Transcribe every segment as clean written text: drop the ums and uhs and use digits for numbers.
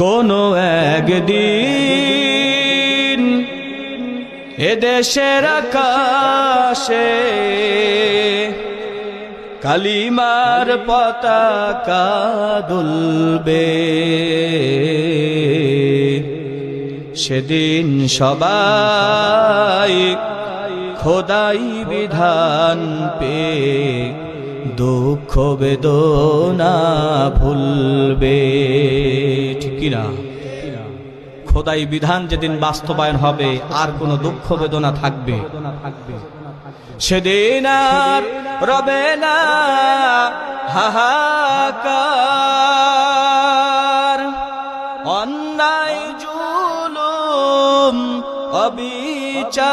কোনো একদিন এদেশের আকাশে কালিমার পতাকা দুলবে, সেদিন সবাই খোদাই বিধান পে দুঃখ বেদনা ভুলবে। ঠিক কিনা? খোদাই বিধান যেদিন বাস্তবায়ন হবে আর কোনো দুঃখ বেদনা থাকবে সেদিন আর রবে না হাহাকার। অন্যায় জুলুম অবিচার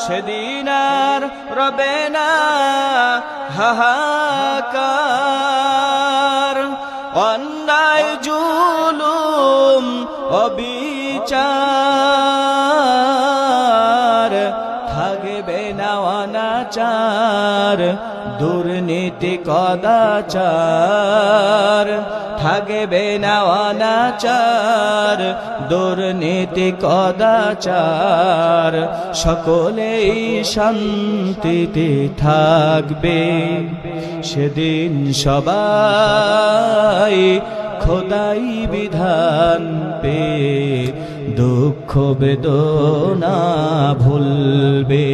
সেদিন আর রবে না হাহাকার। অন্যায় জুলুম অবিচার থাকবে না অনাচার দুর্নীতি কদাচার। থাকবে না অনাচার দুর্নীতি কদাচার। সকলেই শান্তিতে থাকবে, সেদিন সবাই খোদাই বিধান পে দুঃখ বেদনা ভুলবে।